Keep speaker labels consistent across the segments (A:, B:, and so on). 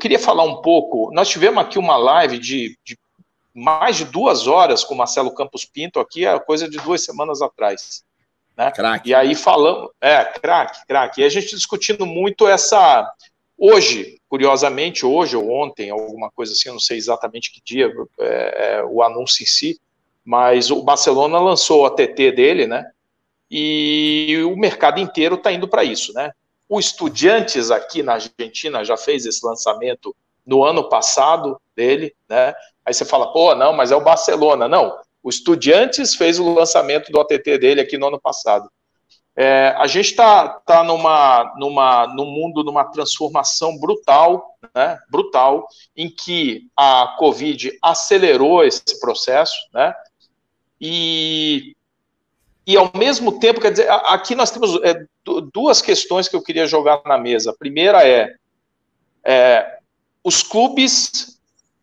A: queria falar um pouco, nós tivemos aqui uma live de mais de 2 horas com o Marcelo Campos Pinto, aqui é coisa de 2 semanas atrás. Né?
B: Craque.
A: E aí falamos, craque. E a gente discutindo muito hoje, curiosamente, hoje ou ontem, alguma coisa assim, eu não sei exatamente que dia, o anúncio em si, mas o Barcelona lançou a TT dele, né? E o mercado inteiro está indo para isso, né? O Estudiantes aqui na Argentina já fez esse lançamento no ano passado dele, né? Aí você fala, pô, não, mas é o Barcelona. Não, o Estudiantes fez o lançamento do ATT dele aqui no ano passado. A gente está num mundo, numa transformação brutal, né? Brutal, em que a Covid acelerou esse processo, né? E ao mesmo tempo, quer dizer, aqui nós temos 2 questões que eu queria jogar na mesa. A primeira os clubes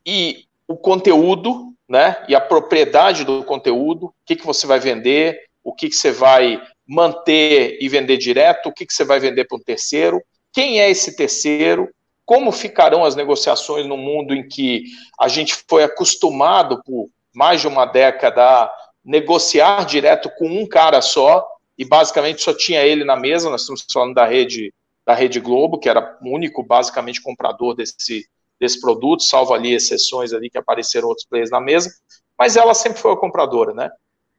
A: e o conteúdo, né? E a propriedade do conteúdo, o que você vai vender, o que você vai manter e vender direto, o que você vai vender para um terceiro, quem é esse terceiro, como ficarão as negociações no mundo em que a gente foi acostumado por mais de uma década a negociar direto com um cara só, e basicamente só tinha ele na mesa. Nós estamos falando da Rede Globo, que era o único, basicamente, comprador desse produto, salvo ali exceções ali que apareceram outros players na mesa, mas ela sempre foi a compradora, né?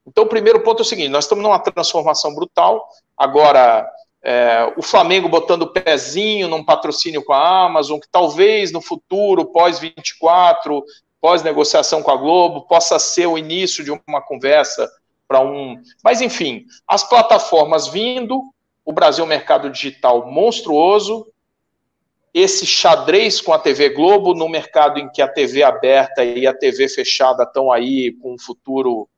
A: Então, o primeiro ponto é o seguinte, nós estamos numa transformação brutal, agora o Flamengo botando o pezinho num patrocínio com a Amazon, que talvez no futuro, pós-24, pós-negociação com a Globo, possa ser o início de uma conversa para Mas, enfim, as plataformas vindo, o Brasil é um mercado digital monstruoso, esse xadrez com a TV Globo, no mercado em que a TV aberta e a TV fechada estão aí com um futuro,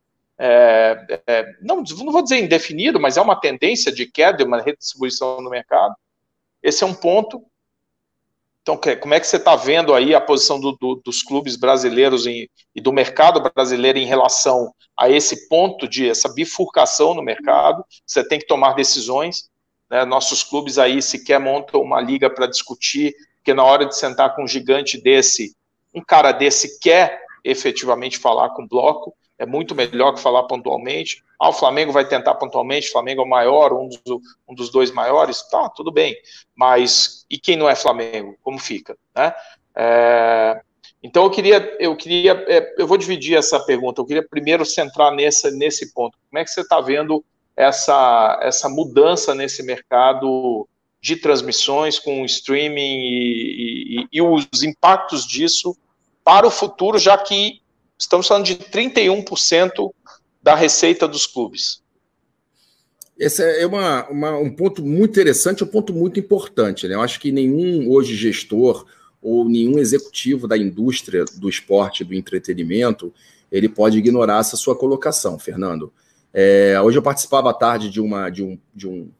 A: não vou dizer indefinido, mas é uma tendência de queda, uma redistribuição no mercado. Esse é um ponto. Então, como é que você está vendo aí a posição dos clubes brasileiros e do mercado brasileiro em relação a esse ponto essa bifurcação no mercado? Você tem que tomar decisões, né? Nossos clubes aí sequer montam uma liga para discutir, porque na hora de sentar com um gigante desse, um cara desse quer efetivamente falar com o bloco, é muito melhor que falar pontualmente. O Flamengo vai tentar pontualmente, o Flamengo é o maior, um dos 2 maiores, tá, tudo bem. Mas, e quem não é Flamengo? Como fica? Né? Então, eu vou dividir essa pergunta. Eu queria primeiro centrar nesse ponto. Como é que você está vendo essa mudança nesse mercado de transmissões com o streaming e os impactos disso para o futuro, já que estamos falando de 31% da receita dos clubes?
B: Esse é um ponto muito interessante, um ponto muito importante, né? Eu acho que nenhum hoje gestor ou nenhum executivo da indústria do esporte, do entretenimento, ele pode ignorar essa sua colocação, Fernando. Hoje eu participava à tarde de um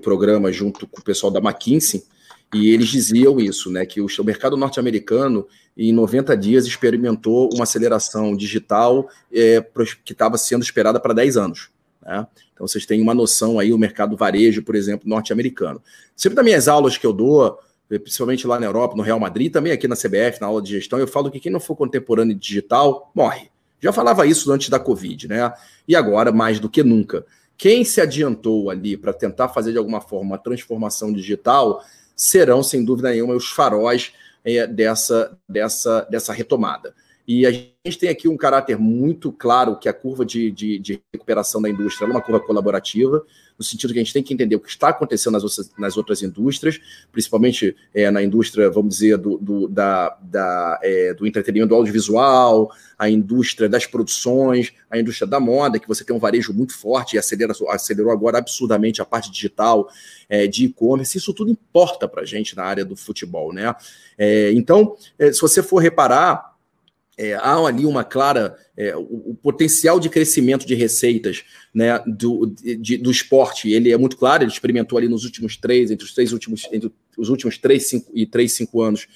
B: programa junto com o pessoal da McKinsey, e eles diziam isso, né, que o mercado norte-americano, em 90 dias, experimentou uma aceleração digital que estava sendo esperada para 10 anos. Né? Então, vocês têm uma noção aí, o mercado varejo, por exemplo, norte-americano. Sempre nas minhas aulas que eu dou, principalmente lá na Europa, no Real Madrid, também aqui na CBF, na aula de gestão, eu falo que quem não for contemporâneo e digital, morre. Já falava isso antes da Covid, né? E agora, mais do que nunca. Quem se adiantou ali para tentar fazer, de alguma forma, uma transformação digital serão, sem dúvida nenhuma, os faróis dessa retomada. E a gente tem aqui um caráter muito claro, que a curva de recuperação da indústria é uma curva colaborativa, no sentido que a gente tem que entender o que está acontecendo nas outras indústrias, principalmente na indústria, vamos dizer, do entretenimento audiovisual, a indústria das produções, a indústria da moda, que você tem um varejo muito forte e acelerou agora absurdamente a parte digital, de e-commerce. Isso tudo importa para a gente na área do futebol, né? Então, se você for reparar, há ali uma clara... o potencial de crescimento de receitas, né, do esporte, ele é muito claro, ele experimentou ali entre os últimos 3 e 5 anos,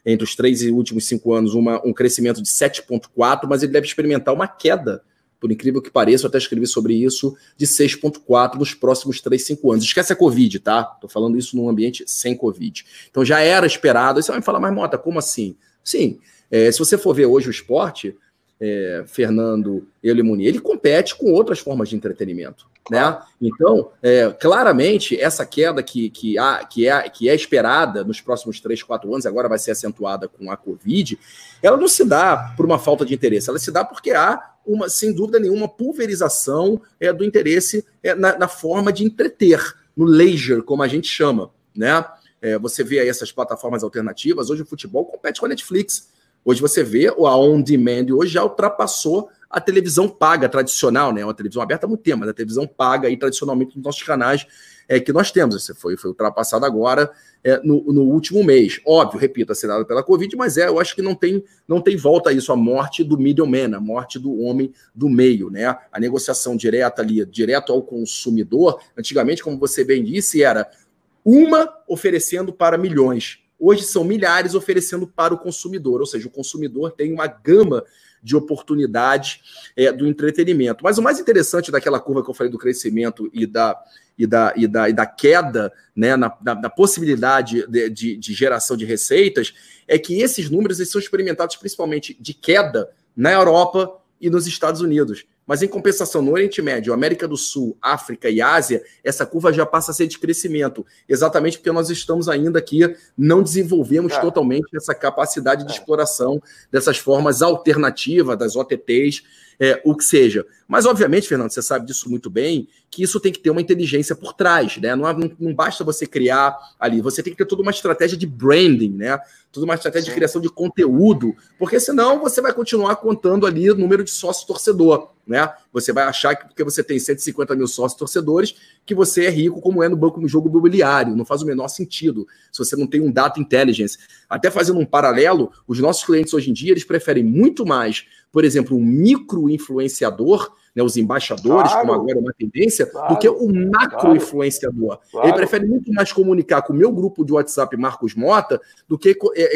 B: entre os 3 e últimos 5 anos, um crescimento de 7,4%, mas ele deve experimentar uma queda por incrível que pareça, eu até escrevi sobre isso, de 6,4 nos próximos 3, 5 anos. Esquece a Covid, tá? Tô falando isso num ambiente sem Covid. Então já era esperado. Aí você vai me falar, mas Mota, como assim? Sim, se você for ver hoje o esporte, Fernando Elimuni, ele compete com outras formas de entretenimento, né? Então, claramente, essa queda que é esperada nos próximos 3, 4 anos, agora vai ser acentuada com a Covid, ela não se dá por uma falta de interesse, ela se dá porque há sem dúvida nenhuma, pulverização do interesse na forma de entreter, no leisure, como a gente chama, né? Você vê aí essas plataformas alternativas, hoje o futebol compete com a Netflix. Hoje você vê a on-demand, hoje já ultrapassou a televisão paga tradicional, né? Uma televisão aberta há muito tempo, mas a televisão paga aí tradicionalmente nos nossos canais que nós temos. Isso foi ultrapassado agora no último mês. Óbvio, repito, assinado pela Covid, mas eu acho que não tem volta a isso, a morte do middleman, a morte do homem do meio, né? A negociação direta ali, direto ao consumidor, antigamente, como você bem disse, era uma oferecendo para milhões. Hoje são milhares oferecendo para o consumidor, ou seja, o consumidor tem uma gama de oportunidades do entretenimento. Mas o mais interessante daquela curva que eu falei do crescimento e da queda, né, na possibilidade de geração de receitas, é que esses números eles são experimentados principalmente de queda na Europa e nos Estados Unidos. Mas, em compensação, no Oriente Médio, América do Sul, África e Ásia, essa curva já passa a ser de crescimento, exatamente porque nós estamos ainda aqui, não desenvolvemos totalmente essa capacidade de exploração dessas formas alternativas, das OTTs, o que seja. Mas, obviamente, Fernando, você sabe disso muito bem, que isso tem que ter uma inteligência por trás, né? Não basta você criar ali, você tem que ter toda uma estratégia de branding, né? Toda uma estratégia de criação de conteúdo, porque senão você vai continuar contando ali o número de sócio-torcedor, né? Você vai achar que porque você tem 150 mil sócios-torcedores, que você é rico como é no jogo imobiliário. Não faz o menor sentido se você não tem um data intelligence. Até fazendo um paralelo, os nossos clientes hoje em dia, eles preferem muito mais, por exemplo, um micro-influenciador, né, os embaixadores, como agora é uma tendência, do que o macro-influenciador. Ele prefere muito mais comunicar com o meu grupo de WhatsApp Marcos Mota do que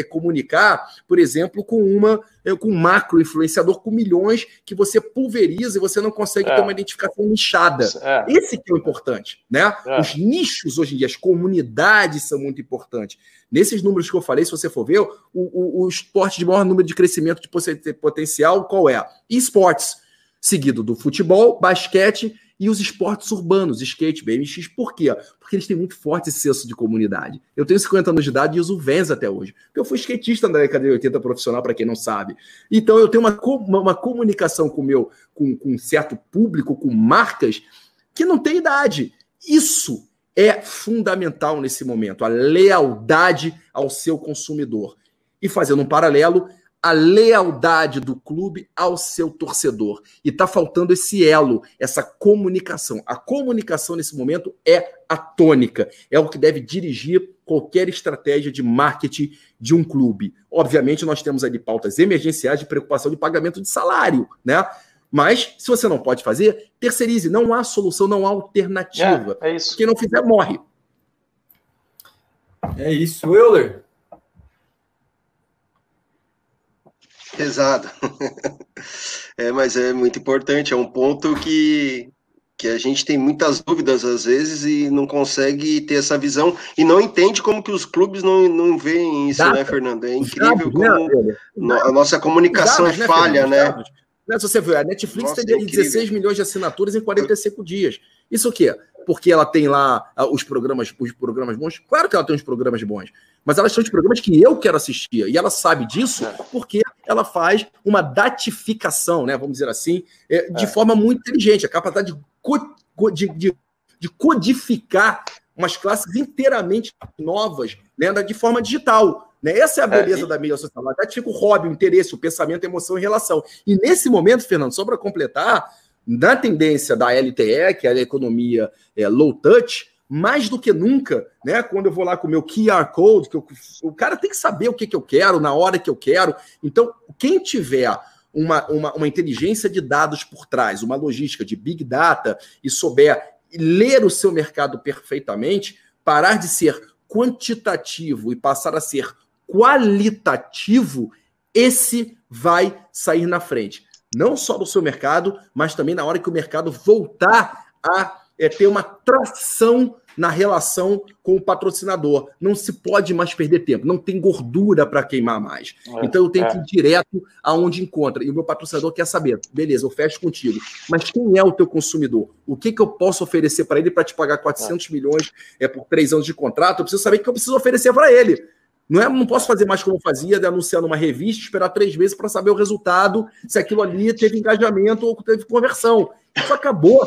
B: comunicar, por exemplo, com um macro-influenciador com milhões que você pulveriza e você não consegue ter uma identificação nichada. Esse que é o importante, né? Os nichos hoje em dia, as comunidades são muito importantes. Nesses números que eu falei, se você for ver, o esporte de maior número de crescimento de potencial, qual é? Esportes, seguido do futebol, basquete e os esportes urbanos, skate, BMX. Por quê? Porque eles têm muito forte esse senso de comunidade. Eu tenho 50 anos de idade e uso Vans até hoje. Porque eu fui skatista na década de 80 profissional, para quem não sabe. Então eu tenho uma comunicação com um certo público, com marcas, que não tem idade. Isso é fundamental nesse momento, a lealdade ao seu consumidor. E fazendo um paralelo, a lealdade do clube ao seu torcedor. E está faltando esse elo, essa comunicação. A comunicação, nesse momento, é a tônica. É o que deve dirigir qualquer estratégia de marketing de um clube. Obviamente, nós temos ali pautas emergenciais de preocupação de pagamento de salário, né? Mas, se você não pode fazer, terceirize. Não há solução, não há alternativa.
A: É isso.
B: Quem não fizer, morre.
C: É isso, Euler.
D: Exato. Mas é muito importante, é um ponto que a gente tem muitas dúvidas às vezes e não consegue ter essa visão e não entende como que os clubes não veem isso, né, Fernando? É incrível como a nossa comunicação falha, né?
B: Se você ver, a Netflix tem 16 milhões de assinaturas em 45 dias. Isso o quê? Porque ela tem lá os programas bons? Claro que ela tem uns programas bons, mas elas são os programas que eu quero assistir. E ela sabe disso porque ela faz uma datificação, né, vamos dizer assim, de forma muito inteligente. A capacidade de codificar umas classes inteiramente novas, né, de forma digital. Essa é a beleza da mídia social. Ela datifica o hobby, o interesse, o pensamento, a emoção e relação. E nesse momento, Fernando, só para completar, na tendência da LTE, que é a economia low touch, mais do que nunca, né? Quando eu vou lá com o meu QR Code, o cara tem que saber o que eu quero, na hora que eu quero. Então, quem tiver uma inteligência de dados por trás, uma logística de Big Data, e souber ler o seu mercado perfeitamente, parar de ser quantitativo e passar a ser qualitativo, esse vai sair na frente. não só do seu mercado, mas também na hora que o mercado voltar a ter uma tração na relação com o patrocinador. Não se pode mais perder tempo, não tem gordura para queimar mais. Então eu tenho que ir direto aonde encontra. E o meu patrocinador quer saber, beleza, eu fecho contigo, mas quem é o teu consumidor? O que eu posso oferecer para ele para te pagar 400 milhões por 3 anos de contrato? Eu preciso saber o que eu preciso oferecer para ele. Não posso fazer mais como eu fazia, de anunciar numa revista, esperar 3 meses para saber o resultado, se aquilo ali teve engajamento ou teve conversão. Isso acabou.